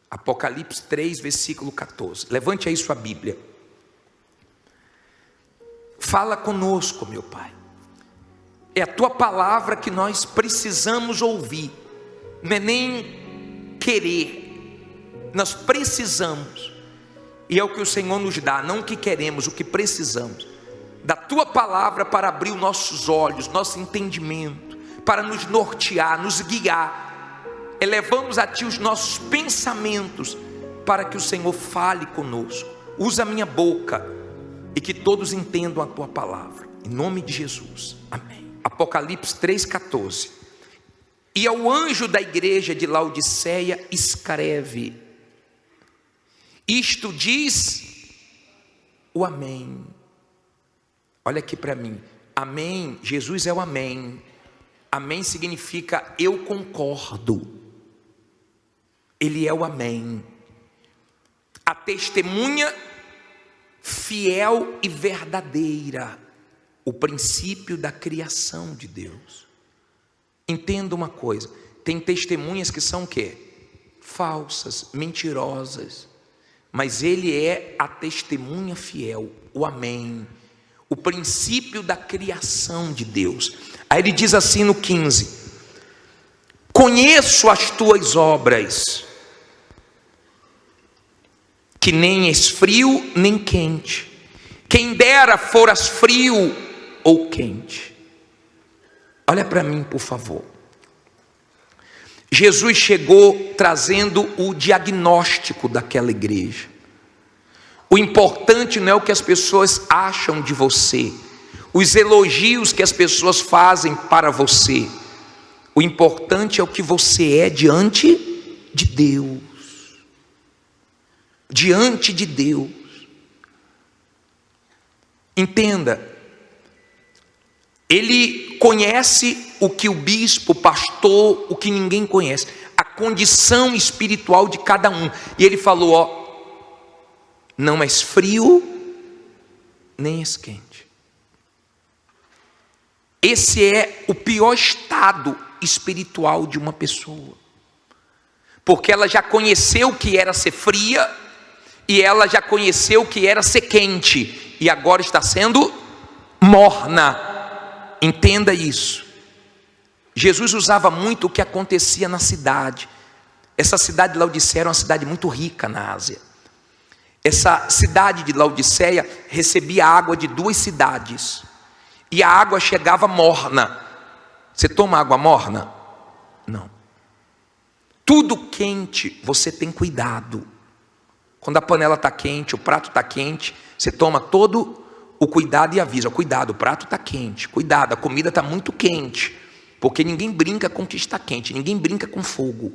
Apocalipse 3, versículo 14. Levante aí sua Bíblia. Fala conosco, meu Pai. É a tua palavra que nós precisamos ouvir. Não é nem querer. Nós precisamos. E é o que o Senhor nos dá, não o que queremos, o que precisamos. Da tua palavra para abrir os nossos olhos, nosso entendimento, para nos nortear, nos guiar. Elevamos a ti os nossos pensamentos, para que o Senhor fale conosco. Usa a minha boca, e que todos entendam a tua palavra. Em nome de Jesus, amém. Apocalipse 3,14. E ao anjo da igreja de Laodiceia escreve: isto diz o amém. Olha aqui para mim. Amém, Jesus é o amém. Amém significa eu concordo. Ele é o amém. A testemunha fiel e verdadeira. O princípio da criação de Deus. Entenda uma coisa. Tem testemunhas que são o quê? Falsas, mentirosas. Mas ele é a testemunha fiel. O amém. O princípio da criação de Deus. Aí ele diz assim no 15: conheço as tuas obras, que nem és frio nem quente. Quem dera foras frio ou quente. Olha para mim, por favor. Jesus chegou trazendo o diagnóstico daquela igreja. O importante não é o que as pessoas acham de você, os elogios que as pessoas fazem para você. O importante é o que você é diante de Deus. Diante de Deus. Entenda, ele conhece o que o bispo, o pastor, o que ninguém conhece, a condição espiritual de cada um. E ele falou: ó, não és frio, nem és quente. Esse é o pior estado espiritual de uma pessoa, porque ela já conheceu o que era ser fria, e ela já conheceu o que era ser quente, e agora está sendo morna. Entenda isso. Jesus usava muito o que acontecia na cidade. Essa cidade de Laodiceia era uma cidade muito rica na Ásia. Essa cidade de Laodiceia recebia água de 2 cidades, e a água chegava morna. Você toma água morna? Não. Tudo quente, você tem cuidado. Quando a panela está quente, o prato está quente, você toma todo o cuidado e avisa: cuidado, o prato está quente, cuidado, a comida está muito quente. Porque ninguém brinca com o que está quente, ninguém brinca com fogo.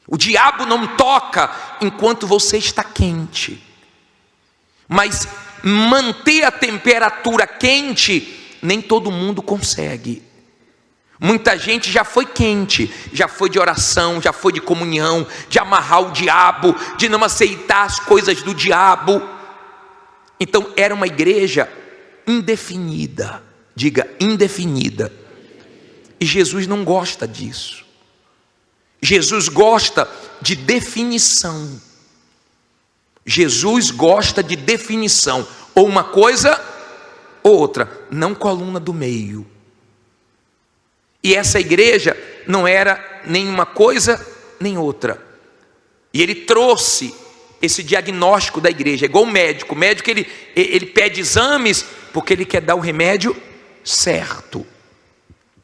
O diabo não toca enquanto você está quente. Mas manter a temperatura quente, nem todo mundo consegue. Muita gente já foi quente, já foi de oração, já foi de comunhão, de amarrar o diabo, de não aceitar as coisas do diabo. Então era uma igreja indefinida. Diga, indefinida. E Jesus não gosta disso. Jesus gosta de definição. Jesus gosta de definição. Ou uma coisa ou outra. Não coluna do meio. E essa igreja não era nem uma coisa nem outra. E ele trouxe esse diagnóstico da igreja. É igual o médico. O médico ele pede exames porque ele quer dar o remédio certo.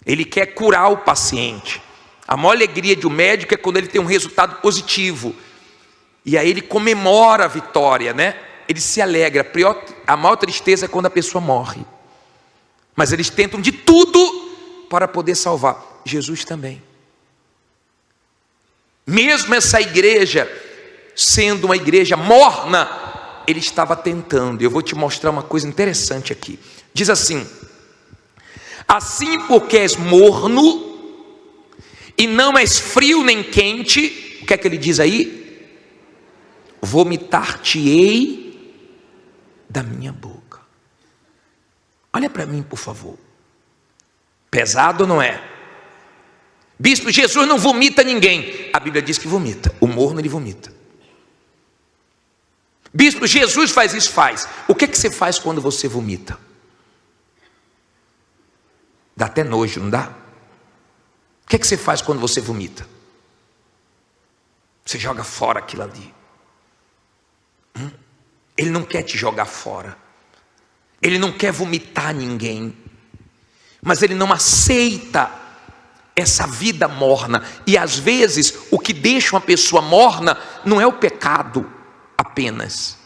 Ele quer curar o paciente. A maior alegria de um médico é quando ele tem um resultado positivo. E aí ele comemora a vitória, né? Ele se alegra. A maior tristeza é quando a pessoa morre. Mas eles tentam de tudo para poder salvar. Jesus também. Mesmo essa igreja sendo uma igreja morna, ele estava tentando. Eu vou te mostrar uma coisa interessante aqui. Diz assim: assim porque és morno e não és frio nem quente, o que é que ele diz aí? Vomitar-te-ei da minha boca. Olha para mim, por favor. Pesado ou não é? Bispo, Jesus não vomita ninguém. A Bíblia diz que vomita. O morno ele vomita. Bispo, Jesus faz isso? Faz. O que você faz quando você vomita? Dá até nojo, não dá? O que você faz quando você vomita? Você joga fora aquilo ali. Ele não quer te jogar fora. Ele não quer vomitar ninguém. Mas ele não aceita essa vida morna. E às vezes o que deixa uma pessoa morna não é o pecado apenas.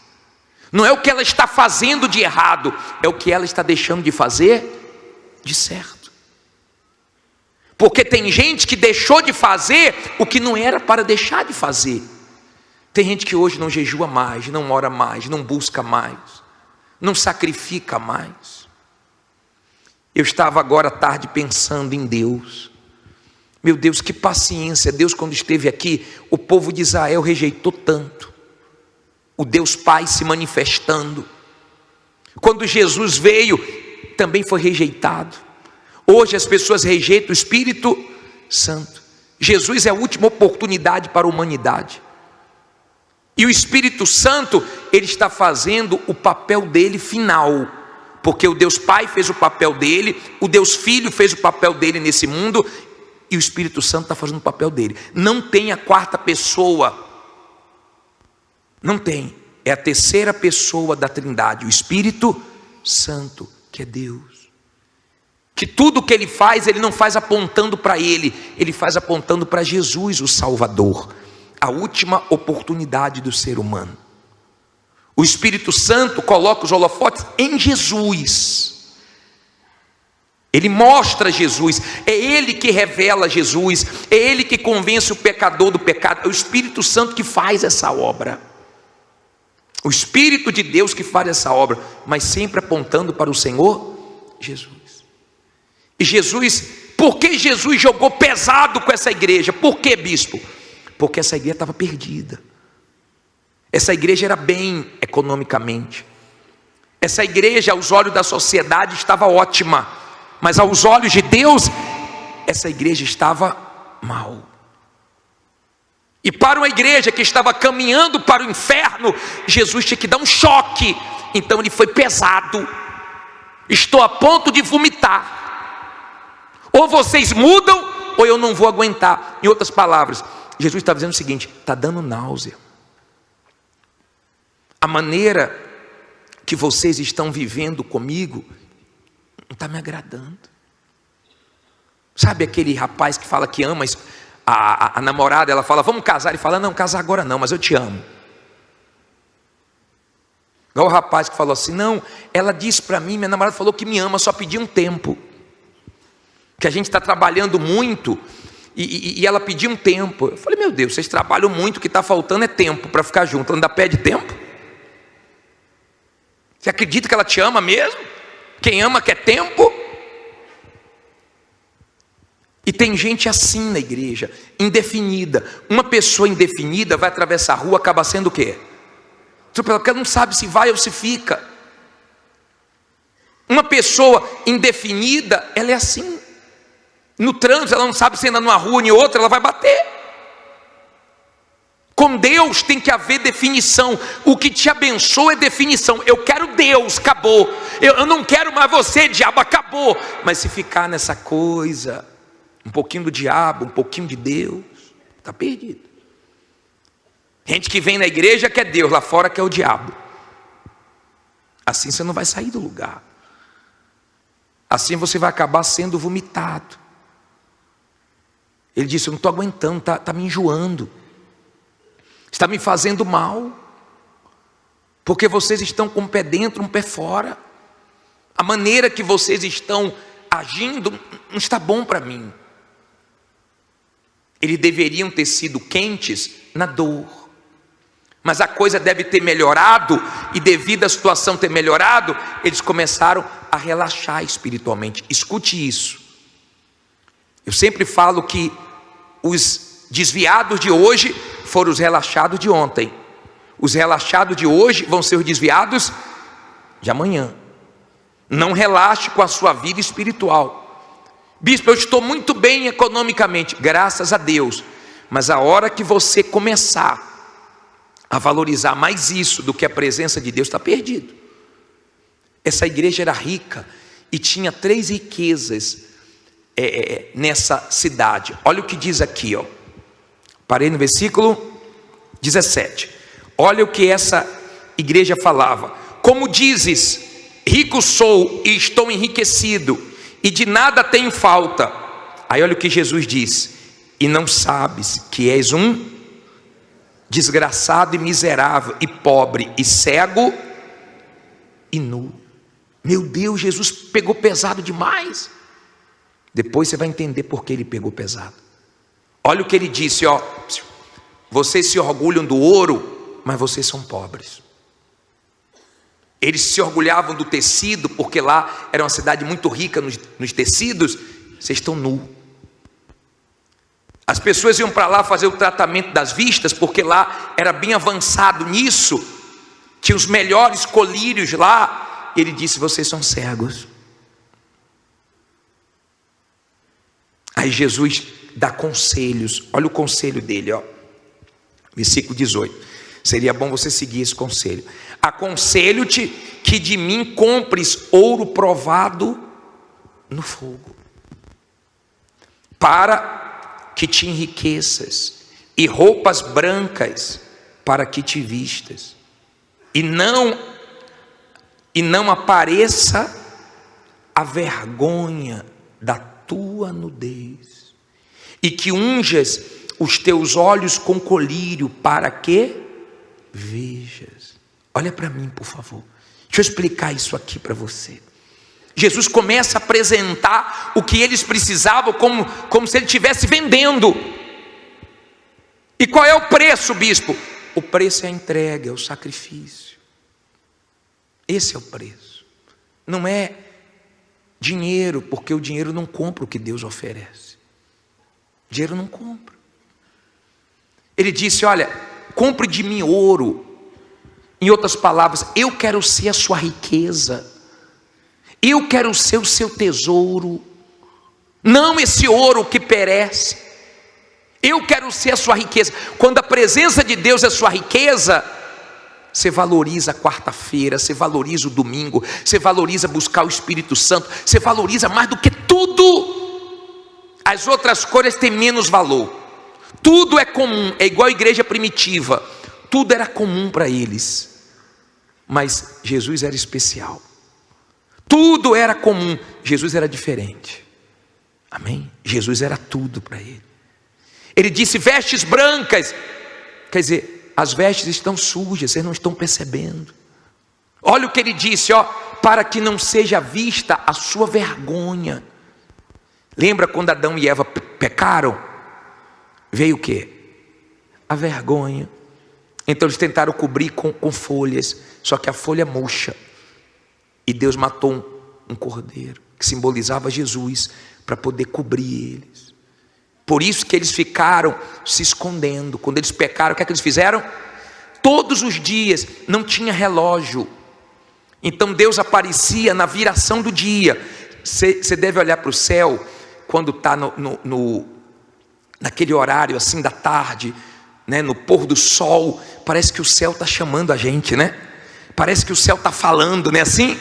Não é o que ela está fazendo de errado. É o que ela está deixando de fazer de certo. Porque tem gente que deixou de fazer o que não era para deixar de fazer. Tem gente que hoje não jejua mais, não ora mais, não busca mais, não sacrifica mais. Eu estava agora à tarde pensando em Deus. Meu Deus, que paciência. Deus, quando esteve aqui, o povo de Israel rejeitou tanto. O Deus Pai se manifestando. Quando Jesus veio, também foi rejeitado. Hoje as pessoas rejeitam o Espírito Santo. Jesus é a última oportunidade para a humanidade. E o Espírito Santo, ele está fazendo o papel dele final. Porque o Deus Pai fez o papel dele, o Deus Filho fez o papel dele nesse mundo, e o Espírito Santo está fazendo o papel dele. Não tem a quarta pessoa. Não tem. É a terceira pessoa da Trindade, o Espírito Santo, que é Deus. Que tudo que ele faz, ele não faz apontando para ele, ele faz apontando para Jesus, o Salvador. A última oportunidade do ser humano. O Espírito Santo coloca os holofotes em Jesus. Ele mostra Jesus. É Ele que revela Jesus. É Ele que convence o pecador do pecado. É o Espírito Santo que faz essa obra. O Espírito de Deus que faz essa obra. Mas sempre apontando para o Senhor Jesus. E Jesus, por que Jesus jogou pesado com essa igreja? Por que, bispo? Porque essa igreja estava perdida. Essa igreja era bem economicamente. Essa igreja, aos olhos da sociedade, estava ótima. Mas aos olhos de Deus, essa igreja estava mal. E para uma igreja que estava caminhando para o inferno, Jesus tinha que dar um choque. Então ele foi pesado. Estou a ponto de vomitar. Ou vocês mudam, ou eu não vou aguentar. Em outras palavras, Jesus está dizendo o seguinte: está dando náusea. A maneira que vocês estão vivendo comigo não está me agradando. Sabe aquele rapaz que fala que ama a namorada, ela fala, vamos casar, ele fala, não, casar agora não, mas eu te amo. Igual o rapaz que falou assim, não, ela disse para mim, minha namorada falou que me ama, só pediu um tempo. Que a gente está trabalhando muito e ela pediu um tempo. Eu falei, meu Deus, vocês trabalham muito, o que está faltando é tempo para ficar junto, ainda pede tempo? Você acredita que ela te ama mesmo? Quem ama quer tempo? E tem gente assim na igreja, indefinida. Uma pessoa indefinida vai atravessar a rua, acaba sendo o quê? Porque ela não sabe se vai ou se fica. Uma pessoa indefinida, ela é assim. No trânsito, ela não sabe se anda numa rua ou em outra, ela vai bater. Com Deus tem que haver definição. O que te abençoa é definição. Eu quero Deus, acabou. Eu não quero mais você, diabo, acabou. Mas se ficar nessa coisa, um pouquinho do diabo, um pouquinho de Deus, está perdido. Gente que vem na igreja quer Deus, lá fora quer o diabo. Assim você não vai sair do lugar. Assim você vai acabar sendo vomitado. Ele disse, eu não estou aguentando, está me enjoando. Está me fazendo mal. Porque vocês estão com um pé dentro, um pé fora. A maneira que vocês estão agindo não está bom para mim. Eles deveriam ter sido quentes na dor. Mas a coisa deve ter melhorado, e devido à situação ter melhorado, eles começaram a relaxar espiritualmente. Escute isso. Eu sempre falo que os desviados de hoje foram os relaxados de ontem. Os relaxados de hoje vão ser os desviados de amanhã. Não relaxe com a sua vida espiritual. Bispo, eu estou muito bem economicamente, graças a Deus. Mas a hora que você começar a a valorizar mais isso do que a presença de Deus, está perdido. Essa igreja era rica e tinha 3 riquezas nessa cidade. Olha o que diz aqui, ó. Parei no versículo 17. Olha o que essa igreja falava: como dizes, rico sou e estou enriquecido, e de nada tenho falta. Aí olha o que Jesus diz: e não sabes que és um desgraçado e miserável, e pobre, e cego, e nu. Meu Deus, Jesus pegou pesado demais. Depois você vai entender por que ele pegou pesado. Olha o que ele disse, ó: vocês se orgulham do ouro, mas vocês são pobres. Eles se orgulhavam do tecido, porque lá era uma cidade muito rica nos tecidos. Vocês estão nus. As pessoas iam para lá fazer o tratamento das vistas, porque lá era bem avançado nisso. Tinha os melhores colírios lá. Ele disse: vocês são cegos. Aí Jesus dá conselhos. Olha o conselho dele, ó. Versículo 18. Seria bom você seguir esse conselho. Aconselho-te que de mim compres ouro provado no fogo, para que te enriqueças, e roupas brancas para que te vistas, e não apareça a vergonha da tua nudez, e que unjas os teus olhos com colírio, para que vejas. Olha para mim, por favor. Deixa eu explicar isso aqui para você. Jesus começa a apresentar o que eles precisavam como se ele estivesse vendendo. E qual é o preço, bispo? O preço é a entrega, é o sacrifício. Esse é o preço. Não é dinheiro, porque o dinheiro não compra o que Deus oferece. O dinheiro não compra. Ele disse: olha, compre de mim ouro. Em outras palavras, eu quero ser a sua riqueza. Eu quero ser o seu tesouro. Não esse ouro que perece. Eu quero ser a sua riqueza. Quando a presença de Deus é a sua riqueza, você valoriza a quarta-feira, você valoriza o domingo, você valoriza buscar o Espírito Santo, você valoriza mais do que tudo. As outras coisas têm menos valor. Tudo é comum, é igual a igreja primitiva. Tudo era comum para eles, mas Jesus era especial. Tudo era comum, Jesus era diferente. Amém? Jesus era tudo para ele. Ele disse: vestes brancas. Quer dizer, as vestes estão sujas, vocês não estão percebendo. Olha o que ele disse, ó: para que não seja vista a sua vergonha. Lembra quando Adão e Eva pecaram? Veio o quê? A vergonha. Então eles tentaram cobrir com folhas, só que a folha murcha. E Deus matou um cordeiro, que simbolizava Jesus, para poder cobrir eles. Por isso que eles ficaram se escondendo. Quando eles pecaram, o que é que eles fizeram? Todos os dias, não tinha relógio. Então Deus aparecia na viração do dia. Você deve olhar para o céu, quando está naquele horário assim da tarde, né, no pôr do sol, parece que o céu está chamando a gente, né? Parece que o céu está falando, né? Assim,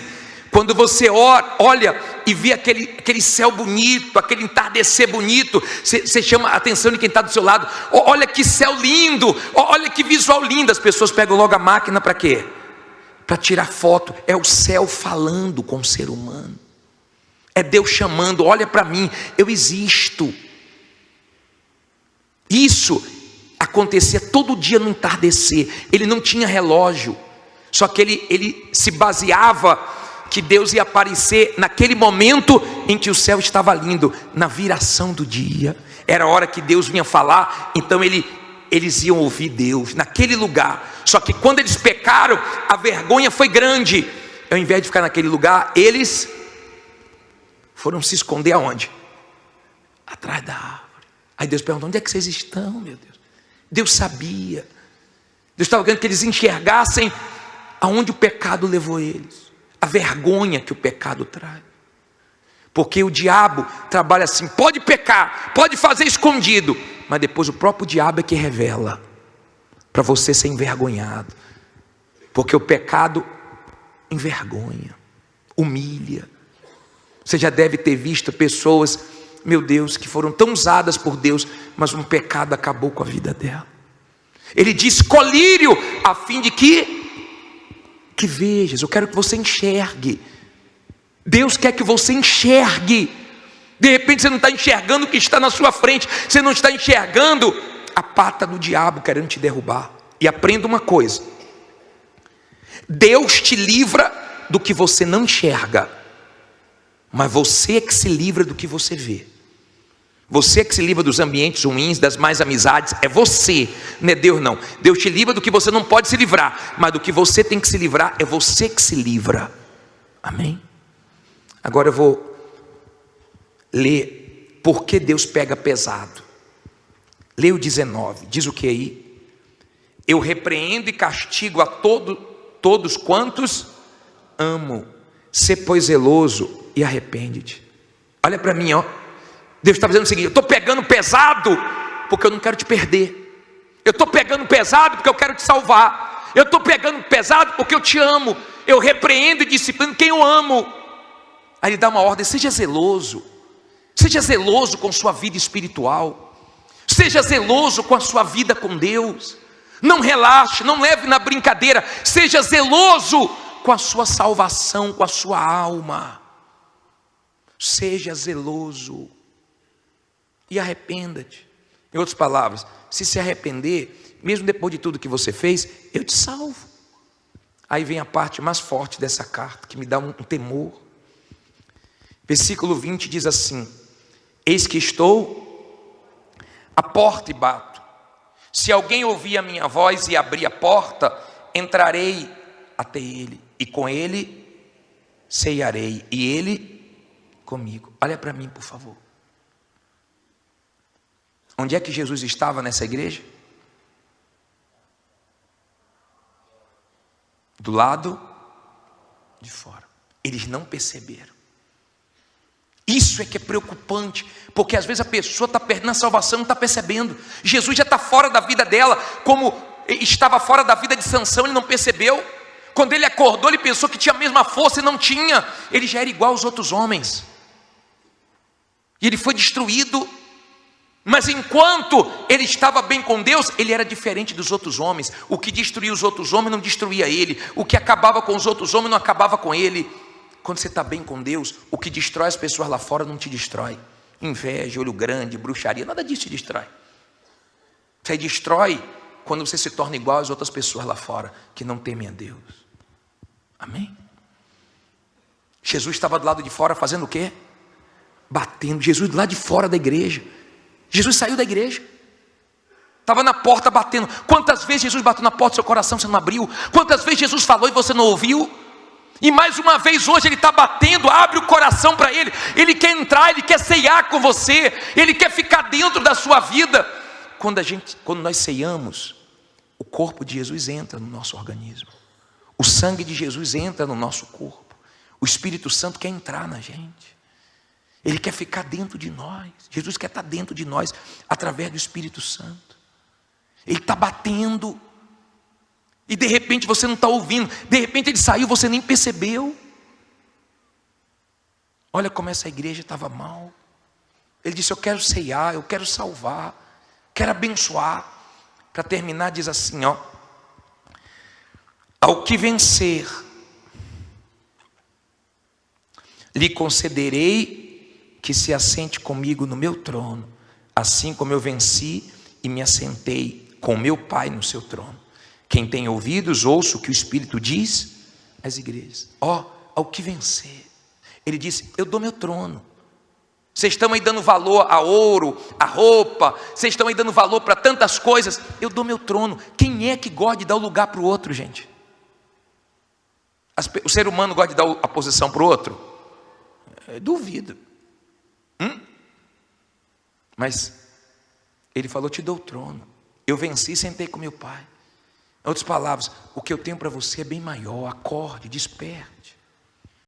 quando você olha e vê aquele céu bonito, aquele entardecer bonito, você chama a atenção de quem está do seu lado. Olha que céu lindo, olha que visual lindo. As pessoas pegam logo a máquina para quê? Para tirar foto. É o céu falando com o ser humano. É Deus chamando: olha para mim, eu existo. Isso acontecia todo dia no entardecer. Ele não tinha relógio, só que ele se baseava que Deus ia aparecer naquele momento em que o céu estava lindo, na viração do dia. Era a hora que Deus vinha falar, então eles iam ouvir Deus naquele lugar. Só que quando eles pecaram, a vergonha foi grande. Ao invés de ficar naquele lugar, eles foram se esconder aonde? Atrás da árvore. Aí Deus perguntou: onde é que vocês estão, meu Deus? Deus sabia. Deus estava querendo que eles enxergassem aonde o pecado levou eles, a vergonha que o pecado traz. Porque o diabo trabalha assim: pode pecar, pode fazer escondido, mas depois o próprio diabo é que revela. para você ser envergonhado, porque o pecado envergonha, humilha. Você já deve ter visto pessoas, meu Deus, que foram tão usadas por Deus, mas um pecado acabou com a vida dela. Ele diz colírio, a fim de que vejas. Eu quero que você enxergue. Deus quer que você enxergue. De repente você não está enxergando o que está na sua frente, você não está enxergando a pata do diabo querendo te derrubar. E aprenda uma coisa: Deus te livra do que você não enxerga, mas você é que se livra do que você vê. Você é que se livra dos ambientes ruins, das más amizades. É você, não é Deus não. Deus te livra do que você não pode se livrar, mas do que você tem que se livrar, é você que se livra. Amém? Agora eu vou ler por que Deus pega pesado. Leia o 19, diz o que aí? Eu repreendo e castigo a todos quantos amo. Sê, pois, zeloso e arrepende-te. Olha para mim, ó. Deus está dizendo o seguinte: eu estou pegando pesado porque eu não quero te perder. Eu estou pegando pesado porque eu quero te salvar. Eu estou pegando pesado porque eu te amo. Eu repreendo e disciplino quem eu amo. Aí ele dá uma ordem: seja zeloso. Seja zeloso com sua vida espiritual. Seja zeloso com a sua vida com Deus. Não relaxe, não leve na brincadeira. Seja zeloso com a sua salvação, com a sua alma. Seja zeloso e arrependa-te. Em outras palavras, se arrepender, mesmo depois de tudo que você fez, eu te salvo. Aí vem a parte mais forte dessa carta, que me dá um temor. Versículo 20 diz assim: eis que estou à porta e bato. Se alguém ouvir a minha voz e abrir a porta, entrarei até ele, e com ele ceiarei, e ele comigo. Olha para mim, por favor. Onde é que Jesus estava nessa igreja? Do lado de fora. Eles não perceberam. Isso é que é preocupante, porque às vezes a pessoa está perdendo a salvação, não está percebendo. Jesus já está fora da vida dela, como estava fora da vida de Sansão, ele não percebeu. Quando ele acordou, ele pensou que tinha a mesma força e não tinha. Ele já era igual aos outros homens. E ele foi destruído. Mas enquanto ele estava bem com Deus, ele era diferente dos outros homens. O que destruía os outros homens não destruía ele. O que acabava com os outros homens não acabava com ele. Quando você está bem com Deus, o que destrói as pessoas lá fora não te destrói. Inveja, olho grande, bruxaria, nada disso te destrói. Você destrói quando você se torna igual às outras pessoas lá fora, que não temem a Deus. Amém? Jesus estava do lado de fora fazendo o quê? Batendo. Jesus do lado de fora da igreja. Jesus saiu da igreja, estava na porta batendo. Quantas vezes Jesus bateu na porta do seu coração, você não abriu? Quantas vezes Jesus falou e você não ouviu? E mais uma vez hoje ele está batendo. Abre o coração para ele. Ele quer entrar, ele quer ceiar com você, ele quer ficar dentro da sua vida. Quando nós ceiamos, o corpo de Jesus entra no nosso organismo, o sangue de Jesus entra no nosso corpo, o Espírito Santo quer entrar na gente. Ele quer ficar dentro de nós. Jesus quer estar dentro de nós através do Espírito Santo. Ele está batendo. E de repente você não está ouvindo. De repente ele saiu, você nem percebeu. Olha como essa igreja estava mal. Ele disse: eu quero ceiar, eu quero salvar, quero abençoar. Para terminar diz assim, ó: ao que vencer, lhe concederei que se assente comigo no meu trono, assim como eu venci e me assentei com meu Pai no seu trono. Quem tem ouvidos, ouça o que o Espírito diz às igrejas. Ao que vencer. Ele disse: eu dou meu trono. Vocês estão aí dando valor a ouro, a roupa, vocês estão aí dando valor para tantas coisas. Eu dou meu trono. Quem é que gosta de dar o lugar para o outro, gente? O ser humano gosta de dar a posição para o outro? Duvido. Mas ele falou: te dou o trono. Eu venci e sentei com meu Pai. Em outras palavras, o que eu tenho para você é bem maior. Acorde, desperte.